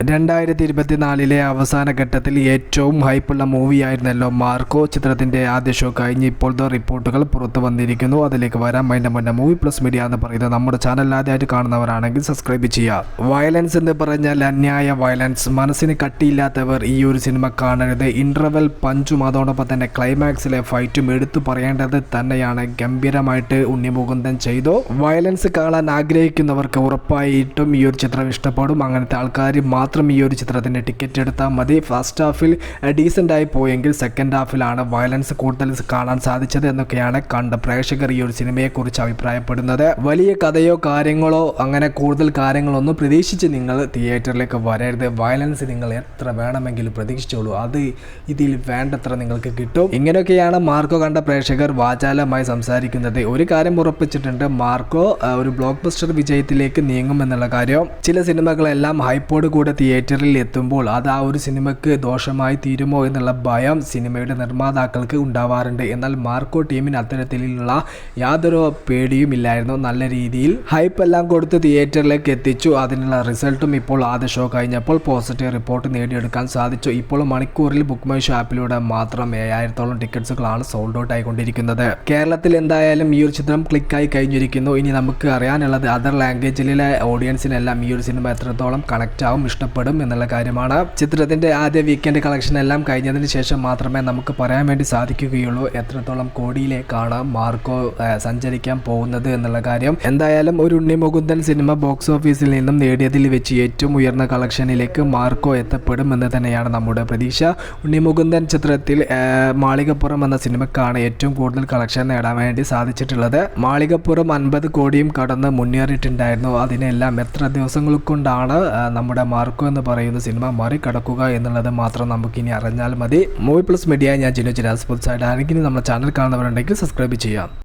2024 അവസാന ഘട്ടത്തിൽ ഏറ്റവും ഹൈപ്പുള്ള മൂവിയായിരുന്നല്ലോ മാർക്കോ. ചിത്രത്തിൻ്റെ ആദ്യ ഷോ കഴിഞ്ഞ് ഇപ്പോഴത്തെ റിപ്പോർട്ടുകൾ പുറത്തു വന്നിരിക്കുന്നു. അതിലേക്ക് വരാം. അതിൻ്റെ മുന്നേ മൂവി പ്ലസ് മീഡിയ എന്ന് പറയുന്നത് നമ്മുടെ ചാനൽ ആദ്യമായിട്ട് കാണുന്നവരാണെങ്കിൽ സബ്സ്ക്രൈബ് ചെയ്യുക. വയലൻസ് എന്ന് പറഞ്ഞാൽ അന്യായ വയലൻസ്. മനസ്സിന് കട്ടിയില്ലാത്തവർ ഈ ഒരു സിനിമ കാണരുത്. ഇൻ്റർവെൽ പഞ്ചും അതോടൊപ്പം തന്നെ ക്ലൈമാക്സിലെ ഫൈറ്റും എടുത്തു പറയേണ്ടത് തന്നെയാണ്. ഗംഭീരമായിട്ട് ഉണ്ണിമുകുന്ദൻ ചെയ്തു. വയലൻസ് കാണാൻ ആഗ്രഹിക്കുന്നവർക്ക് ഉറപ്പായിട്ടും ഈ ഒരു ചിത്രം ഇഷ്ടപ്പെടും. അങ്ങനത്തെ ആൾക്കാർ മാത്രം ഈ ഒരു ചിത്രത്തിൻ്റെ ടിക്കറ്റ് എടുത്താൽ മതി. ഫസ്റ്റ് ഹാഫിൽ ഡീസൻ്റായി പോയെങ്കിൽ സെക്കൻഡ് ഹാഫിലാണ് വയലൻസ് കൂടുതൽ കാണാൻ സാധിച്ചത് എന്നൊക്കെയാണ് കണ്ട പ്രേക്ഷകർ ഈ ഒരു സിനിമയെക്കുറിച്ച് അഭിപ്രായപ്പെടുന്നത്. വലിയ കഥയോ കാര്യങ്ങളോ അങ്ങനെ കൂടുതൽ കാര്യങ്ങളൊന്നും പ്രതീക്ഷിച്ച് നിങ്ങൾ തിയേറ്ററിലേക്ക് വരരുത്. വയലൻസ് നിങ്ങൾ എത്ര വേണമെങ്കിലും പ്രതീക്ഷിച്ചോളൂ, അത് ഇതിൽ വേണ്ടത്ര നിങ്ങൾക്ക് കിട്ടും. ഇങ്ങനെയൊക്കെയാണ് മാർക്കോ കണ്ട പ്രേക്ഷകർ വാചാലമായി സംസാരിക്കുന്നത്. ഒരു കാര്യം ഉറപ്പിച്ചിട്ടുണ്ട്, മാർക്കോ ഒരു ബ്ലോക്ക് ബസ്റ്റർ വിജയത്തിലേക്ക് നീങ്ങുമെന്നുള്ള കാര്യം. ചില സിനിമകളെല്ലാം ഹൈപ്പോട് കൂടെ തിയേറ്ററിൽ എത്തുമ്പോൾ അത് ആ ഒരു സിനിമയ്ക്ക് ദോഷമായി തീരുമോ എന്നുള്ള ഭയം സിനിമയുടെ നിർമ്മാതാക്കൾക്ക് ഉണ്ടാവാറുണ്ട്. എന്നാൽ മാർക്കോ ടീമിന് അത്തരത്തിലുള്ള യാതൊരു പേടിയും ഇല്ലായിരുന്നു. നല്ല രീതിയിൽ ഹൈപ്പ് എല്ലാം കൊടുത്ത് തിയേറ്ററിലേക്ക് എത്തിച്ചു. അതിനുള്ള റിസൾട്ടും ഇപ്പോൾ ആദ്യ ഷോ കഴിഞ്ഞപ്പോൾ പോസിറ്റീവ് റിപ്പോർട്ട് നേടിയെടുക്കാൻ സാധിച്ചു. ഇപ്പോൾ മണിക്കൂറിൽ ബുക്ക് മൈ ഷോ ആപ്പിലൂടെ മാത്രം 7000-ഓളം ടിക്കറ്റ്സുകളാണ് സോൾഡ് ഔട്ട് ആയിക്കൊണ്ടിരിക്കുന്നത്. കേരളത്തിൽ എന്തായാലും ഈ ഒരു ചിത്രം ക്ലിക്കായി കഴിഞ്ഞിരിക്കുന്നു. ഇനി നമുക്ക് അറിയാനുള്ളത് അതർ ലാംഗ്വേജിലെ ഓഡിയൻസിനെല്ലാം ഈ ഒരു സിനിമ എത്രത്തോളം കണക്റ്റ് ആവും, ഇഷ്ടപ്പെടും എന്നുള്ള കാര്യമാണ്. ചിത്രത്തിൻ്റെ ആദ്യ വീക്കെൻഡ് കളക്ഷൻ എല്ലാം കഴിഞ്ഞതിന് ശേഷം മാത്രമേ നമുക്ക് പറയാൻ വേണ്ടി സാധിക്കുകയുള്ളൂ എത്രത്തോളം കോടിയിലേക്കാണ് മാർക്കോ സഞ്ചരിക്കാൻ പോകുന്നത് എന്നുള്ള കാര്യം. എന്തായാലും ഒരു ഉണ്ണിമുകുന്ദൻ സിനിമ ബോക്സ് ഓഫീസിൽ നിന്നും നേടിയതിൽ വെച്ച് ഏറ്റവും ഉയർന്ന കളക്ഷനിലേക്ക് മാർക്കോ എത്തപ്പെടും എന്ന് തന്നെയാണ് നമ്മുടെ പ്രതീക്ഷ. ഉണ്ണിമുകുന്ദൻ ചിത്രത്തിൽ മാളികപ്പുറം എന്ന സിനിമക്കാണ് ഏറ്റവും കൂടുതൽ കളക്ഷൻ നേടാൻ വേണ്ടി സാധിച്ചിട്ടുള്ളത്. മാളികപ്പുറം 50 കോടിയും കടന്ന് മുന്നേറിയിട്ടുണ്ടായിരുന്നു. അതിനെല്ലാം എത്ര ദിവസങ്ങൾ കൊണ്ടാണ് നമ്മുടെ മാർക്കോ എന്ന് പറയുന്ന സിനിമ മറികടക്കുക എന്നുള്ളത് മാത്രം നമുക്കിനി അറിഞ്ഞാൽ മതി. മൂവി പ്ലസ് മീഡിയ, ഞാൻ ജിനു ചിരാസ്. പുതുതായിട്ട് ആരെങ്കിലും നമ്മുടെ ചാനൽ കാണുന്നവരുണ്ടെങ്കിൽ സബ്സ്ക്രൈബ് ചെയ്യാം.